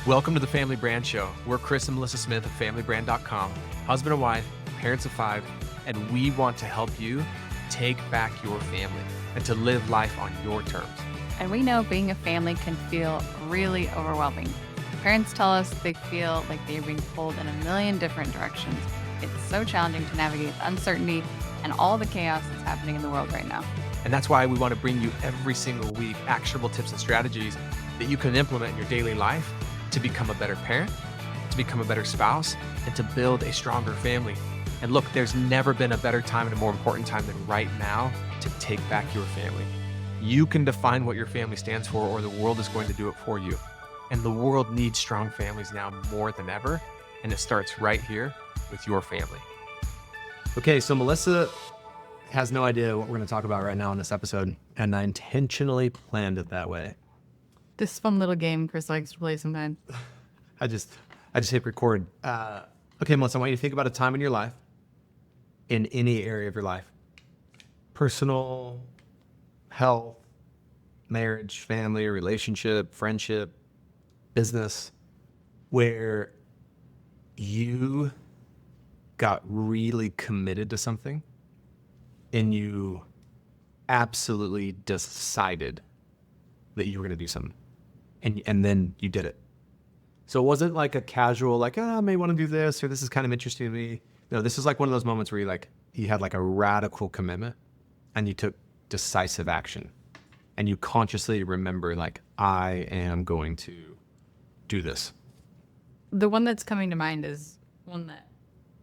Welcome to the Family Brand Show. We're Chris and Melissa Smith of FamilyBrand.com, husband and wife, parents of 5, and we want to help you take back your family and to live life on your terms. And we know being a family can feel really overwhelming. Parents tell us they feel like they're being pulled in a million different directions. It's so challenging to navigate the uncertainty and all the chaos that's happening in the world right now. And that's why we want to bring you every single week actionable tips and strategies that you can implement in your daily life to become a better parent, to become a better spouse, and to build a stronger family. And look, there's never been a better time and a more important time than right now to take back your family. You can define what your family stands for, or the world is going to do it for you. And the world needs strong families now more than ever. And it starts right here with your family. Okay, so Melissa has no idea what we're going to talk about right now in this episode, and I intentionally planned it that way. This fun little game Chris likes to play sometimes. I just hit record. Okay, Melissa, I want you to think about a time in your life, in any area of your life, personal, health, marriage, family, relationship, friendship, business, where you got really committed to something and you absolutely decided that you were going to do something, and then you did it. So it wasn't like a casual, like, I may want to do this, or this is kind of interesting to me. No, this is like one of those moments where you had like a radical commitment and you took decisive action, and you consciously remember, like, I am going to do this. The one that's coming to mind is one that,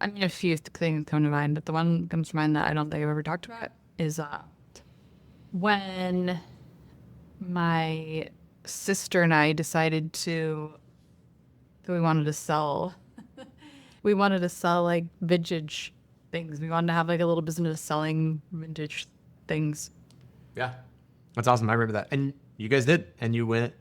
I mean, a few things come to mind, but the one that comes to mind that I don't think I've ever talked about is when my sister and I decided that we wanted to sell. We wanted to sell like vintage things. We wanted to have like a little business selling vintage things. Yeah, that's awesome. I remember that. And you guys did. And you went,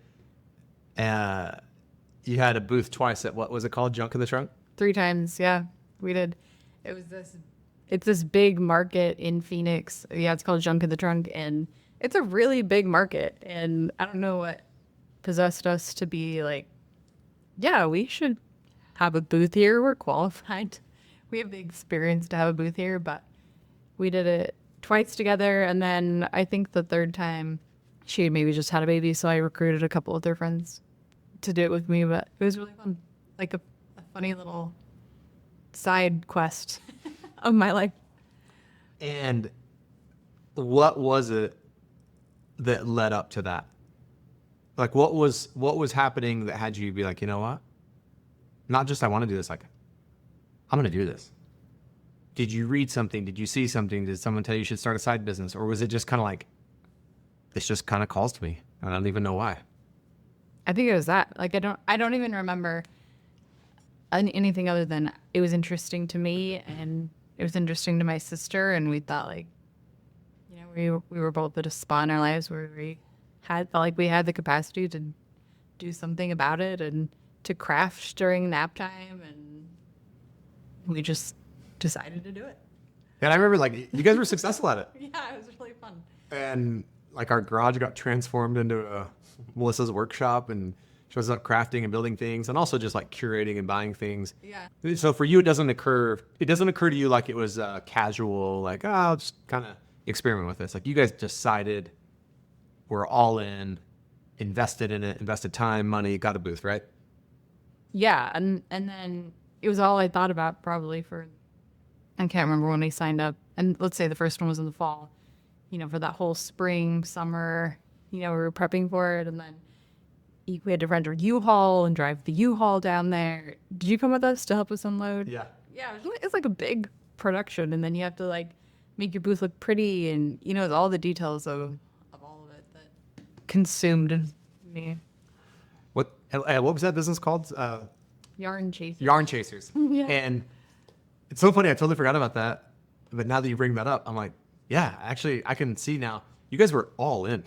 you had a booth twice at, what was it called? Junk in the Trunk? 3 times. Yeah, we did. It's this big market in Phoenix. Yeah, it's called Junk in the Trunk. And it's a really big market. And I don't know what possessed us to be like, yeah, we should have a booth here. We're qualified. We have the experience to have a booth here, but we did it twice together. And then I think the third time she maybe just had a baby. So I recruited a couple of their friends to do it with me, but it was really fun. Like a funny little side quest of my life. And what was it that led up to that? Like, what was happening that had you be like, you know what? Not just I want to do this, like, I'm going to do this. Did you read something? Did you see something? Did someone tell you you should start a side business? Or was it just kind of like, this just kind of calls to me? I don't even know why. I think it was that. Like, I don't even remember anything other than it was interesting to me and it was interesting to my sister. And we thought, like, you know, we were both at a spot in our lives where we felt like we had the capacity to do something about it and to craft during nap time, and we just decided to do it. And I remember, like, you guys were successful at it. Yeah, it was really fun. And like our garage got transformed into Melissa's workshop, and she was up crafting and building things, and also just like curating and buying things. Yeah. So for you, it doesn't occur to you like it was casual, like, oh, I'll just kind of experiment with this. Like, you guys decided, we're all in, invested in it, invested time, money, got a booth, right? Yeah, and then it was all I thought about probably for, I can't remember when we signed up. And let's say the first one was in the fall, you know, for that whole spring, summer, you know, we were prepping for it. And then we had to rent a U-Haul and drive the U-Haul down there. Did you come with us to help us unload? Yeah. Yeah, it's like a big production. And then you have to like make your booth look pretty, and, you know, all the details of all of it that consumed me. What was that business called? Yarn Chasers. Yarn Chasers. Yeah. And it's so funny. I totally forgot about that. But now that you bring that up, I'm like, yeah, actually, I can see now. You guys were all in.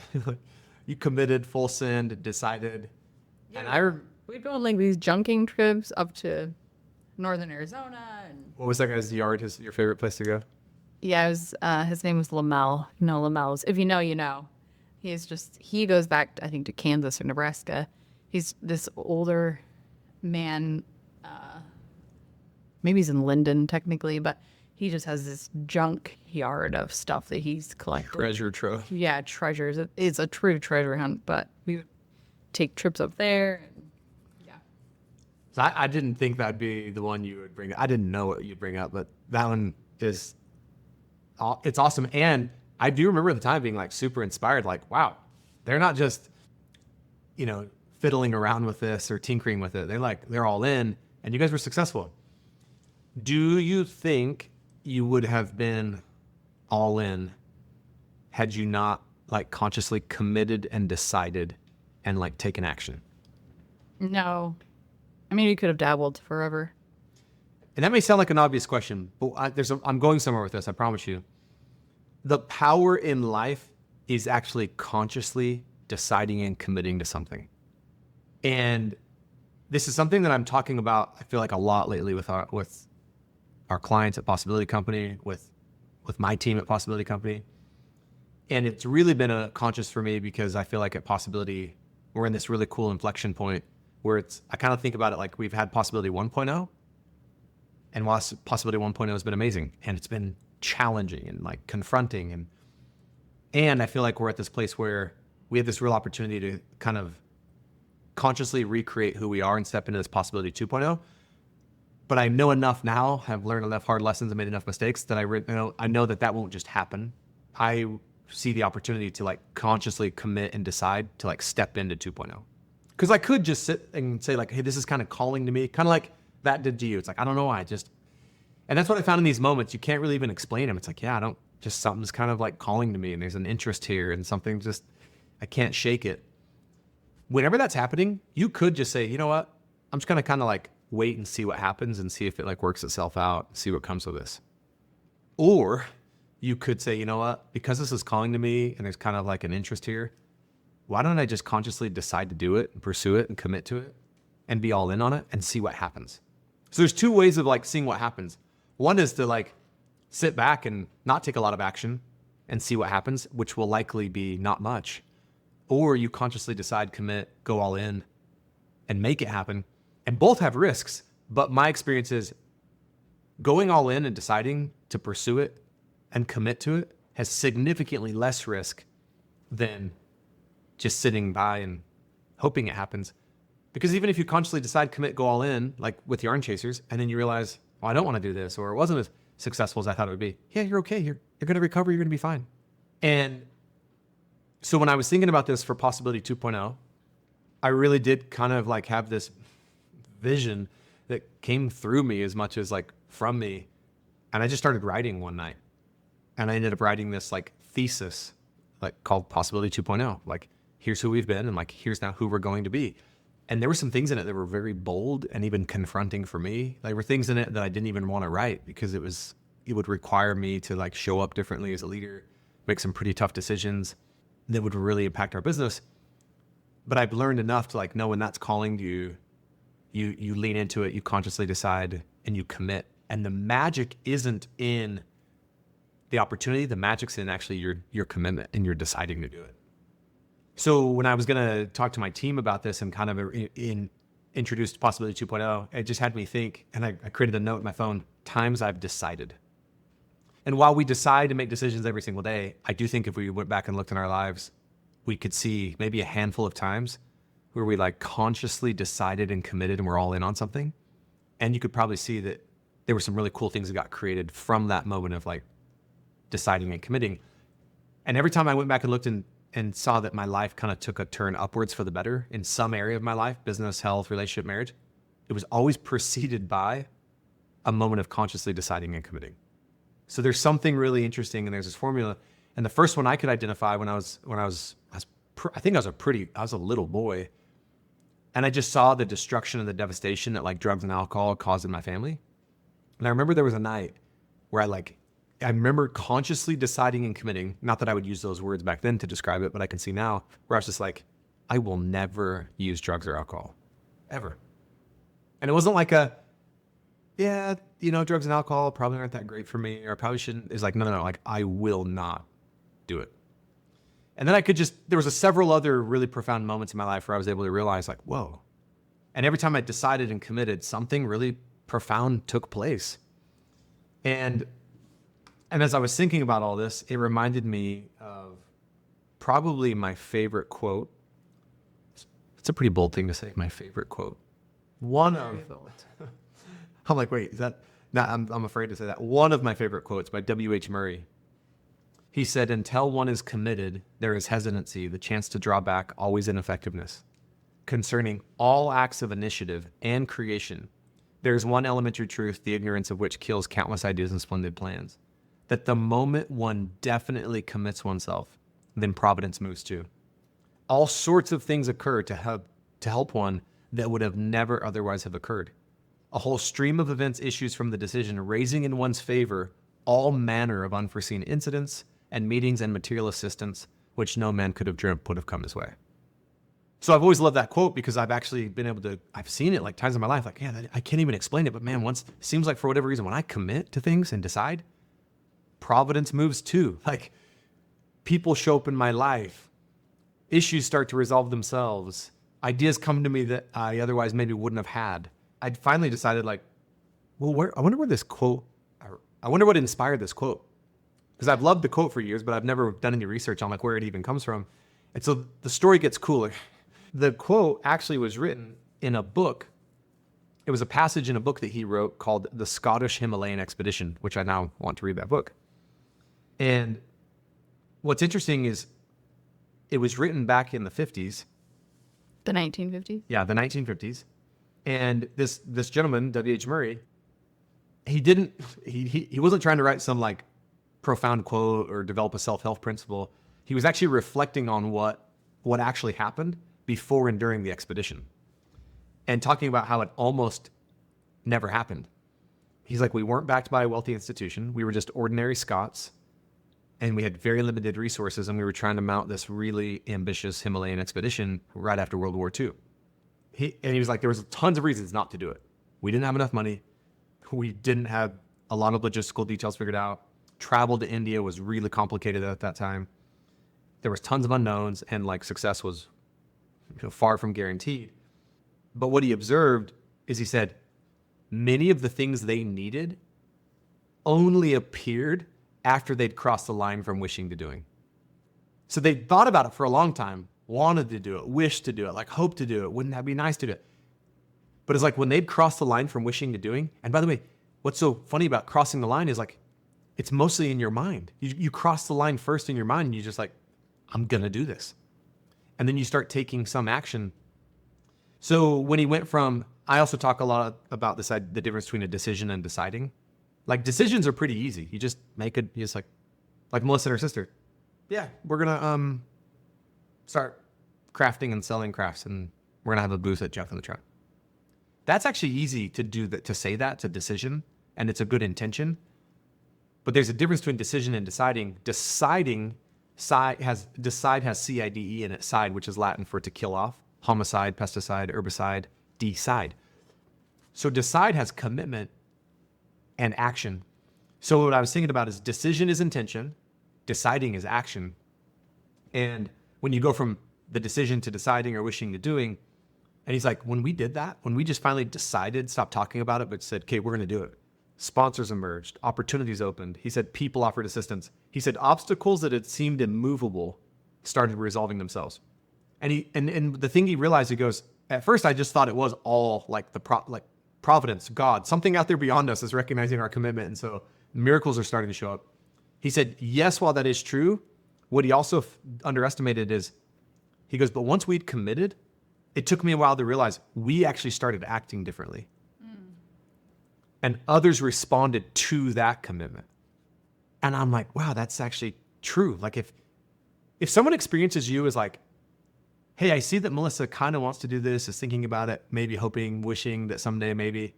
You committed, full send, decided. Yeah, And we'd go on like these junking trips up to northern Arizona. And what was that guy's yard? Your favorite place to go? yeah, it was, his name was Lamel. You know Lamel's. If you know, you know. He goes back, I think, to Kansas or Nebraska. He's this older man, maybe he's in Linden technically, but he just has this junk yard of stuff that he's collected. Treasure trove. Yeah, treasures. It's a true treasure hunt, but we would take trips up there. And, yeah. So I didn't think that'd be the one you would bring. I didn't know what you'd bring up, but that one is, it's awesome. And I do remember at the time being like super inspired, like, wow, they're not just, fiddling around with this or tinkering with it. They're all in, and you guys were successful. Do you think you would have been all in had you not like consciously committed and decided and like taken action? No. I mean, you could have dabbled forever. And that may sound like an obvious question, but I'm going somewhere with this, I promise you. The power in life is actually consciously deciding and committing to something. And this is something that I'm talking about, I feel like, a lot lately with our clients at Possibility Company, with my team at Possibility Company. And it's really been a conscious for me because I feel like at Possibility, we're in this really cool inflection point where I kind of think about it like we've had Possibility 1.0. And whilst Possibility 1.0 has been amazing and it's been challenging and like confronting, and I feel like we're at this place where we have this real opportunity to kind of consciously recreate who we are and step into this Possibility 2.0. But I know enough now, have learned enough hard lessons and made enough mistakes that I know that won't just happen. I see the opportunity to like consciously commit and decide to like step into 2.0. Because I could just sit and say like, hey, this is kind of calling to me, kind of like that did to you. It's like, I don't know why, and that's what I found in these moments. You can't really even explain them. It's like, yeah, something's kind of like calling to me and there's an interest here and something I can't shake it. Whenever that's happening, you could just say, you know what? I'm just going to kind of like wait and see what happens and see if it like works itself out, see what comes of this. Or you could say, you know what? Because this is calling to me and there's kind of like an interest here, why don't I just consciously decide to do it and pursue it and commit to it and be all in on it and see what happens? So there's two ways of like seeing what happens. One is to like sit back and not take a lot of action and see what happens, which will likely be not much. Or you consciously decide, commit, go all in, and make it happen. And both have risks, but my experience is going all in and deciding to pursue it and commit to it has significantly less risk than just sitting by and hoping it happens. Because even if you consciously decide, commit, go all in, like with Yarn Chasers, and then you realize, I don't want to do this, or it wasn't as successful as I thought it would be. Yeah, you're okay. You're going to recover. You're going to be fine. And so when I was thinking about this for Possibility 2.0, I really did kind of like have this vision that came through me as much as like from me. And I just started writing one night. And I ended up writing this like thesis, like called Possibility 2.0. Like, here's who we've been and like, here's now who we're going to be. And there were some things in it that were very bold and even confronting for me. There were things in it that I didn't even want to write because it would require me to like show up differently as a leader, make some pretty tough decisions that would really impact our business. But I've learned enough to like know when that's calling to you, you lean into it, you consciously decide and you commit. And the magic isn't in the opportunity, the magic's in actually your commitment and you're deciding to do it. So when I was gonna talk to my team about this and kind of introduced Possibility 2.0, it just had me think, and I created a note in my phone, times I've decided. And while we decide to make decisions every single day, I do think if we went back and looked in our lives, we could see maybe a handful of times where we like consciously decided and committed and we're all in on something. And you could probably see that there were some really cool things that got created from that moment of like deciding and committing. And every time I went back and looked and saw that my life kind of took a turn upwards for the better in some area of my life, business, health, relationship, marriage, it was always preceded by a moment of consciously deciding and committing. So there's something really interesting, and there's this formula. And the first one I could identify when I was a little boy, and I just saw the destruction and the devastation that like drugs and alcohol caused in my family. And I remember there was a night where I remember consciously deciding and committing, not that I would use those words back then to describe it, but I can see now, where I was just like, I will never use drugs or alcohol, ever. And it wasn't like drugs and alcohol probably aren't that great for me, or I probably shouldn't. It's like, no, like I will not do it. And then there was several other really profound moments in my life where I was able to realize like, whoa. And every time I decided and committed, something really profound took place. And as I was thinking about all this, it reminded me of probably my favorite quote. It's a pretty bold thing to say, my favorite quote. I'm like, wait, is that? No, I'm afraid to say that. One of my favorite quotes by W.H. Murray. He said, until one is committed, there is hesitancy, the chance to draw back, always ineffectiveness. Concerning all acts of initiative and creation, there is one elementary truth, the ignorance of which kills countless ideas and splendid plans. That the moment one definitely commits oneself, then providence moves too. All sorts of things occur to help one that would have never otherwise have occurred. A whole stream of events issues from the decision, raising in one's favor all manner of unforeseen incidents and meetings and material assistance, which no man could have dreamt would have come his way. So I've always loved that quote because I've actually been able to, I've seen it like times in my life, like, yeah, I can't even explain it, but man, once, it seems like for whatever reason, when I commit to things and decide, providence moves too. Like, people show up in my life, issues start to resolve themselves, ideas come to me that I otherwise maybe wouldn't have had. I'd finally decided, like, well, I wonder where this quote, I wonder what inspired this quote. Because I've loved the quote for years, but I've never done any research on like where it even comes from. And so the story gets cooler. The quote actually was written in a book. It was a passage in a book that he wrote called The Scottish Himalayan Expedition, which I now want to read that book. And what's interesting is it was written back in the 50s. The 1950s? Yeah, the 1950s. And this gentleman, W.H. Murray, he wasn't trying to write some like profound quote or develop a self-help principle. He was actually reflecting on what actually happened before and during the expedition and talking about how it almost never happened. He's like, we weren't backed by a wealthy institution. We were just ordinary Scots and we had very limited resources and we were trying to mount this really ambitious Himalayan expedition right after World War II. He was like, there was tons of reasons not to do it. We didn't have enough money. We didn't have a lot of logistical details figured out. Travel to India was really complicated at that time. There was tons of unknowns and like success was far from guaranteed. But what he observed is he said, many of the things they needed only appeared after they'd crossed the line from wishing to doing. So they thought about it for a long time, wanted to do it, wished to do it, like hoped to do it. Wouldn't that be nice to do it? But it's like when they'd crossed the line from wishing to doing, and by the way, what's so funny about crossing the line is like, it's mostly in your mind. You cross the line first in your mind and you're just like, I'm going to do this. And then you start taking some action. So when he went from, I also talk a lot about the difference between a decision and deciding. Like decisions are pretty easy. You just make it, you just like Melissa and her sister. Yeah, we're going to start crafting and selling crafts and we're going to have a booth at Jeff in the Truck. That's actually easy to do that, to say that, it's a decision and it's a good intention. But there's a difference between decision and deciding. Decide has CIDE in it, side, which is Latin for to kill off, homicide, pesticide, herbicide, decide. So decide has commitment and action. So what I was thinking about is decision is intention, deciding is action. And when you go from the decision to deciding or wishing to doing, and he's like, when we did that, when we just finally decided, stopped talking about it, but said, okay, we're going to do it. Sponsors emerged, opportunities opened. He said people offered assistance. He said obstacles that had seemed immovable started resolving themselves. And the thing he realized, he goes, at first I just thought it was all like providence, God, something out there beyond us is recognizing our commitment. And so miracles are starting to show up. He said, yes, while that is true, what he also underestimated is, he goes, but once we'd committed, it took me a while to realize we actually started acting differently. And others responded to that commitment. And I'm like, wow, that's actually true. Like if someone experiences you as like, hey, I see that Melissa kind of wants to do this, is thinking about it, maybe hoping, wishing that someday maybe,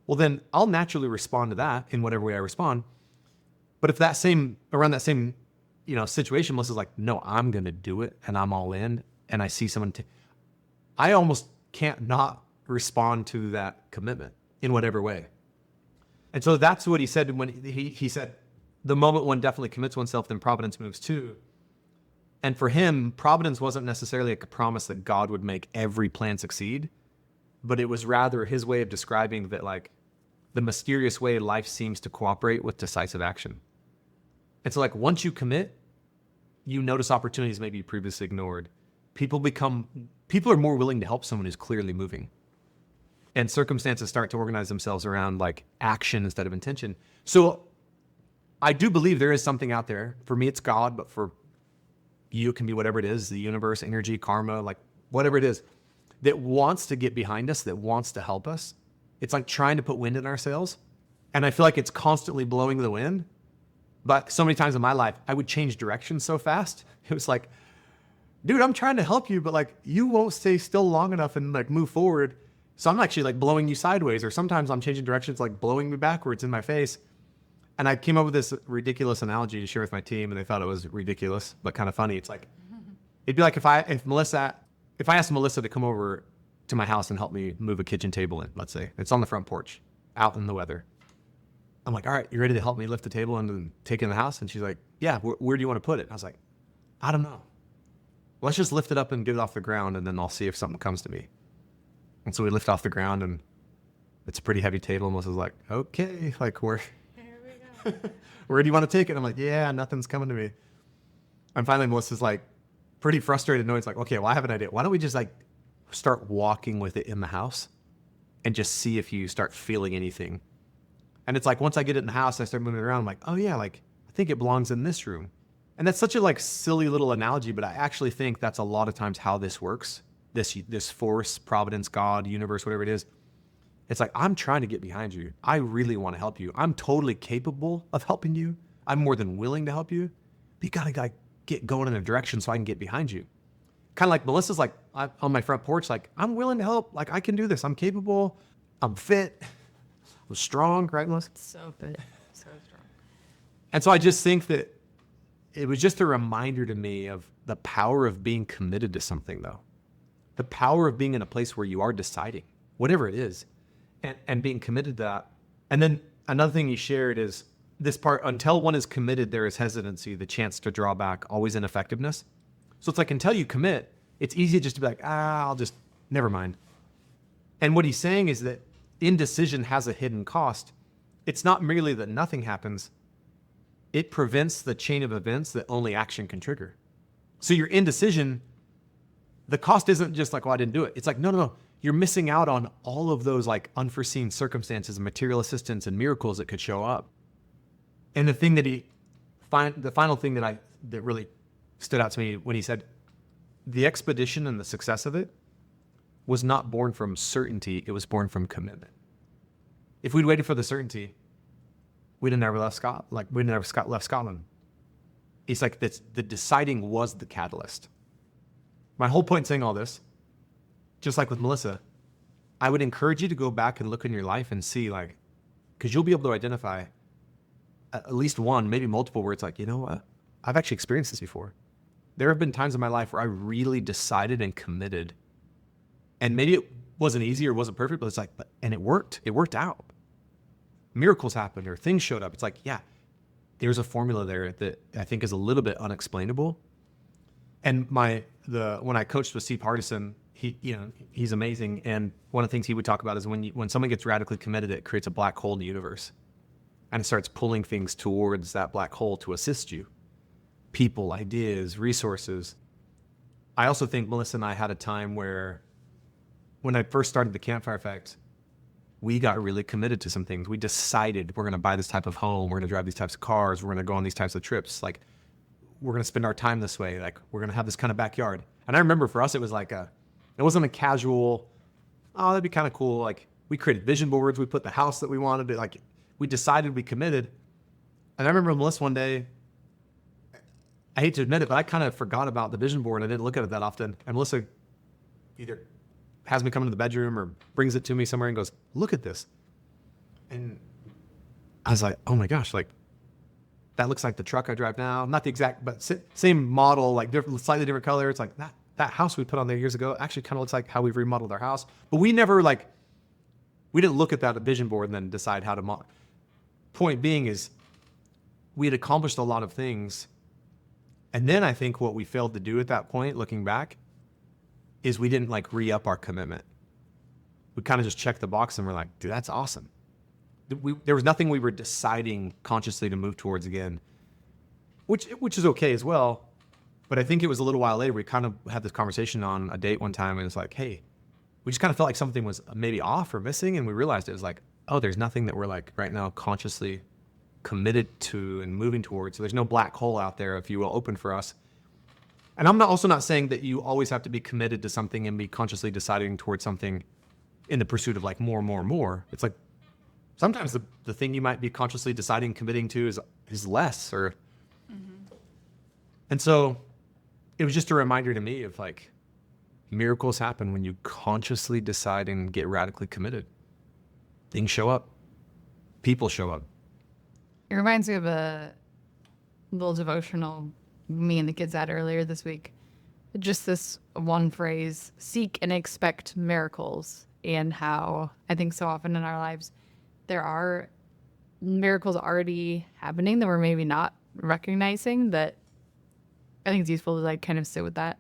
well then I'll naturally respond to that in whatever way I respond. But if around that same, situation, Melissa's like, no, I'm going to do it and I'm all in. And I see someone, I almost can't not respond to that commitment in whatever way. And so that's what he said when he said, the moment one definitely commits oneself, then providence moves too. And for him, providence wasn't necessarily a promise that God would make every plan succeed. but it was rather his way of describing that, like, the mysterious way life seems to cooperate with decisive action. And so, like, once you commit, you notice opportunities maybe you previously ignored. People are more willing to help someone who's clearly moving. And circumstances start to organize themselves around like action instead of intention. So I do believe there is something out there. For me, it's God, but for you, it can be whatever it is, the universe, energy, karma, like whatever it is, that wants to get behind us, that wants to help us. It's like trying to put wind in our sails. And I feel like it's constantly blowing the wind. But so many times in my life, I would change direction so fast. It was like, dude, I'm trying to help you, but like you won't stay still long enough and like move forward. So I'm actually like blowing you sideways, or sometimes I'm changing directions, like blowing me backwards in my face. And I came up with this ridiculous analogy to share with my team, and they thought it was ridiculous, but kind of funny. It's like, it'd be like if I asked Melissa to come over to my house and help me move a kitchen table in, let's say. It's on the front porch, out in the weather. I'm like, all right, you ready to help me lift the table and take it in the house? And she's like, yeah, where do you want to put it? I was like, I don't know. Let's just lift it up and get it off the ground, and then I'll see if something comes to me. And so we lift off the ground, and it's a pretty heavy table. And Melissa's like, okay, like where do you want to take it? I'm like, yeah, nothing's coming to me. And finally Melissa's like pretty frustrated. No, it's like, okay, well, I have an idea. Why don't we just like start walking with it in the house and just see if you start feeling anything. And it's like, once I get it in the house, I start moving it around. I'm like, oh yeah, like I think it belongs in this room. And that's such a like silly little analogy, but I actually think that's a lot of times how this works. This force, providence, God, universe, whatever it is. It's like, I'm trying to get behind you. I really want to help you. I'm totally capable of helping you. I'm more than willing to help you. But you gotta like get going in a direction so I can get behind you. Kind of like Melissa's like on my front porch, like, I'm willing to help. Like, I can do this. I'm capable. I'm fit. I'm strong, right, Melissa? So fit. So strong. And so I just think that it was just a reminder to me of the power of being committed to something, though. The power of being in a place where you are deciding, whatever it is, and being committed to that. And then another thing he shared is this part, until one is committed, there is hesitancy, the chance to draw back, always ineffectiveness. So it's like, until you commit, it's easy just to be like, I'll just, never mind. And what he's saying is that indecision has a hidden cost. It's not merely that nothing happens. It prevents the chain of events that only action can trigger. So your indecision, the cost isn't just like, well, I didn't do it. It's like, no. You're missing out on all of those like unforeseen circumstances, material assistance, and miracles that could show up. And the thing that the final thing that really stood out to me when he said, the expedition and the success of it was not born from certainty. It was born from commitment. If we'd waited for the certainty, we'd have never left Scotland. It's like the deciding was the catalyst. My whole point in saying all this, just like with Melissa, I would encourage you to go back and look in your life and see, like, because you'll be able to identify at least one, maybe multiple, where it's like, you know what? I've actually experienced this before. There have been times in my life where I really decided and committed. And maybe it wasn't easy or wasn't perfect, but it's like, and it worked. It worked out. Miracles happened or things showed up. It's like, yeah, there's a formula there that I think is a little bit unexplainable. And when I coached with Steve Hardison, he's amazing. And one of the things he would talk about is when someone gets radically committed, it creates a black hole in the universe. And it starts pulling things towards that black hole to assist you. People, ideas, resources. I also think Melissa and I had a time where, when I first started the Campfire Effect, we got really committed to some things. We decided we're going to buy this type of home. We're going to drive these types of cars. We're going to go on these types of trips. Like, we're going to spend our time this way. Like, we're going to have this kind of backyard. And I remember for us, it was like it wasn't a casual, oh, that'd be kind of cool. Like, we created vision boards. We put the house that we wanted to, like, we decided, we committed. And I remember Melissa one day, I hate to admit it, but I kind of forgot about the vision board. I didn't look at it that often. And Melissa either has me come into the bedroom or brings it to me somewhere and goes, look at this. And I was like, oh my gosh, like, that looks like the truck I drive now. Not the exact, but same model, like slightly different color. It's like that house we put on there years ago actually kind of looks like how we've remodeled our house. But we never we didn't look at that vision board and then decide how to model. Point being is, we had accomplished a lot of things. And then I think what we failed to do at that point, looking back, is we didn't re-up our commitment. we kind of just checked the box and we're like, dude, that's awesome. There was nothing we were deciding consciously to move towards again, which is okay as well. But I think it was a little while later, we kind of had this conversation on a date one time, and it's like, hey, we just kind of felt like something was maybe off or missing, and we realized it was like, oh, there's nothing that we're like right now consciously committed to and moving towards. So there's no black hole out there, if you will, open for us. And I'm also not saying that you always have to be committed to something and be consciously deciding towards something in the pursuit of like more. It's like sometimes the thing you might be consciously deciding, committing to is less, or, and so it was just a reminder to me of like, miracles happen when you consciously decide and get radically committed. Things show up. People show up. It reminds me of a little devotional me and the kids had earlier this week. Just this one phrase, seek and expect miracles, and how I think so often in our lives there are miracles already happening that we're maybe not recognizing. That I think it's useful to like kind of sit with that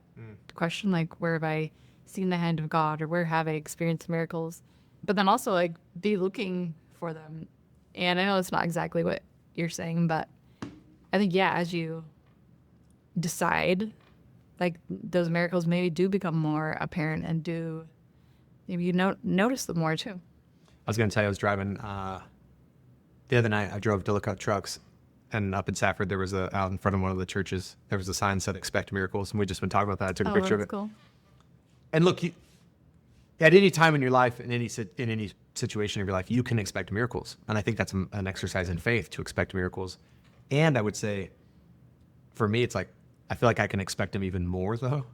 question, like, where have I seen the hand of God, or where have I experienced miracles? But then also like be looking for them. And I know it's not exactly what you're saying, but I think, yeah, as you decide, like, those miracles maybe do become more apparent, and do maybe you notice them more too. I was going to tell you, I was driving the other night. I drove to look at trucks, and up in Safford, there was out in front of one of the churches, there was a sign that said "Expect Miracles," and we just been talking about that. I took a picture of it. Cool. And look, at any time in your life, in any situation of your life, you can expect miracles, and I think that's an exercise in faith to expect miracles. And I would say, for me, it's like I feel like I can expect them even more though,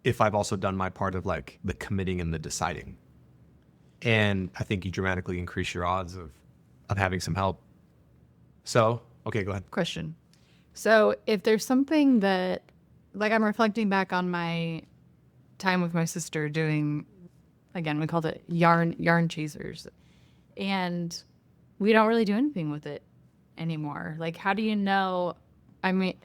if I've also done my part of like the committing and the deciding. And I think you dramatically increase your odds of having some help. So, okay, go ahead. Question. So if there's something that, like, I'm reflecting back on my time with my sister doing, again, we called it yarn chasers, and we don't really do anything with it anymore. Like, how do you know? I mean,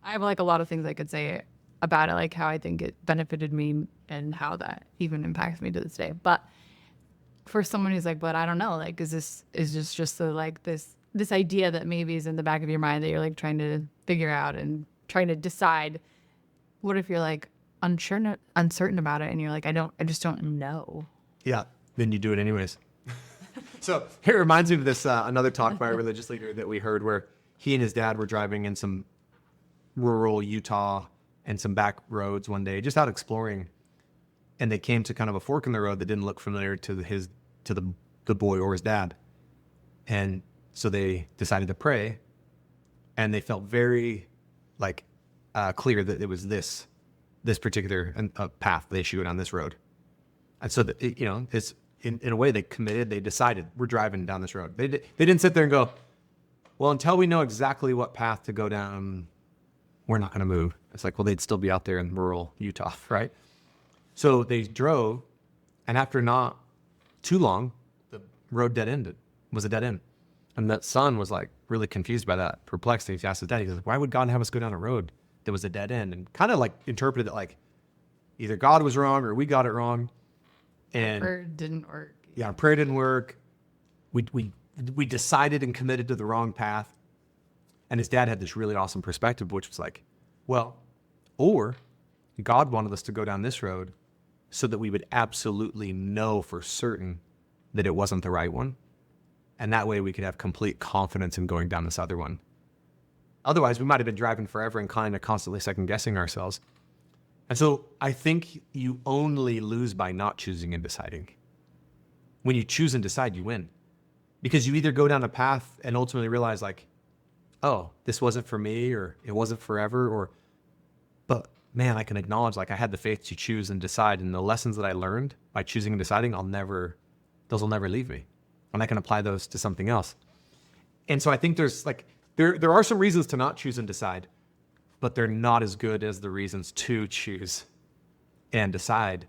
I have like a lot of things I could say about it, like how I think it benefited me and how that even impacts me to this day. But for someone who's like, but I don't know, like, is this just like this idea that maybe is in the back of your mind that you're like trying to figure out and trying to decide. What if you're like uncertain about it, and you're like, I just don't know. Yeah, then you do it anyways. So it reminds me of this another talk by a religious leader that we heard, where he and his dad were driving in some rural Utah and some back roads one day, just out exploring, and they came to kind of a fork in the road that didn't look familiar to the boy or his dad, and so they decided to pray, and they felt very like clear that it was this particular path they should go down this road. And so that, it's in a way they committed, they decided we're driving down this road. They didn't sit there and go, well, until we know exactly what path to go down, we're not going to move. It's like, well, they'd still be out there in rural Utah, right? So they drove, and after not too long, the road was a dead end. And that son was like really confused by that, perplexed. He asked his dad, he goes, why would God have us go down a road that was a dead end? And kind of like interpreted it like either God was wrong or we got it wrong. And Prayer didn't work. Yeah, prayer didn't work. We decided and committed to the wrong path. And his dad had this really awesome perspective, which was like, well, or God wanted us to go down this road so that we would absolutely know for certain that it wasn't the right one. And that way we could have complete confidence in going down this other one. Otherwise, we might have been driving forever and kind of constantly second guessing ourselves. And so I think you only lose by not choosing and deciding. When you choose and decide, you win. Because you either go down a path and ultimately realize like, oh, this wasn't for me, or it wasn't forever, but man, I can acknowledge like I had the faith to choose and decide, and the lessons that I learned by choosing and deciding, those will never leave me. And I can apply those to something else. And so I think there's like, there are some reasons to not choose and decide, but they're not as good as the reasons to choose and decide.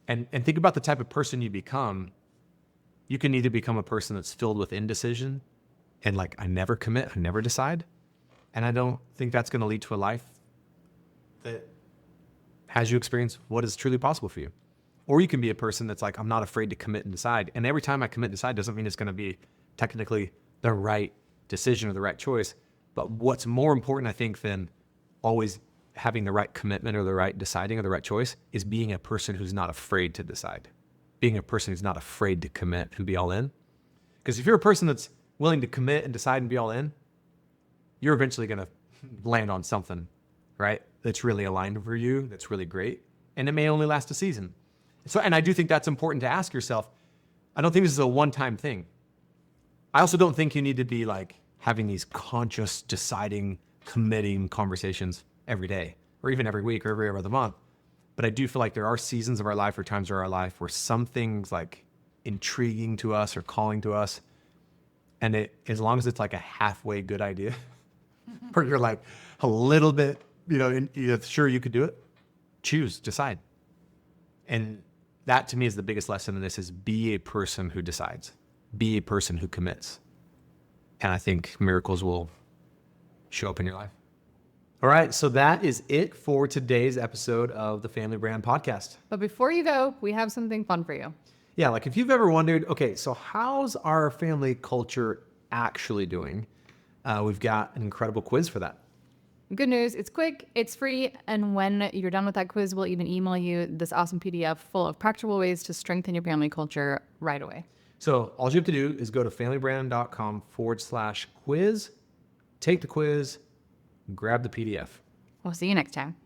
And think about the type of person you become. You can either become a person that's filled with indecision and like, I never commit, I never decide. And I don't think that's going to lead to a life that has you experience what is truly possible for you. Or you can be a person that's like, I'm not afraid to commit and decide. And every time I commit and decide doesn't mean it's going to be technically the right decision or the right choice. But what's more important, I think, than always having the right commitment or the right deciding or the right choice is being a person who's not afraid to decide. Being a person who's not afraid to commit and be all in. Because if you're a person that's willing to commit and decide and be all in, you're eventually going to land on something, right? That's really aligned for you, that's really great. And it may only last a season. So, and I do think that's important to ask yourself. I don't think this is a one-time thing. I also don't think you need to be like having these conscious deciding, committing conversations every day or even every week or every other month. But I do feel like there are seasons of our life or times of our life where something's like intriguing to us or calling to us. And it, as long as it's like a halfway good idea, where you're like a little bit, you're sure you could do it, choose, decide. And that to me is the biggest lesson in this is be a person who decides, be a person who commits. And I think miracles will show up in your life. All right. So that is it for today's episode of the Family Brand Podcast. But before you go, we have something fun for you. Yeah. Like if you've ever wondered, okay, so how's our family culture actually doing? We've got an incredible quiz for that. Good news, it's quick, it's free, and when you're done with that quiz, we'll even email you this awesome PDF full of practical ways to strengthen your family culture right away. So all you have to do is go to familybrand.com/quiz, take the quiz, grab the PDF. We'll see you next time.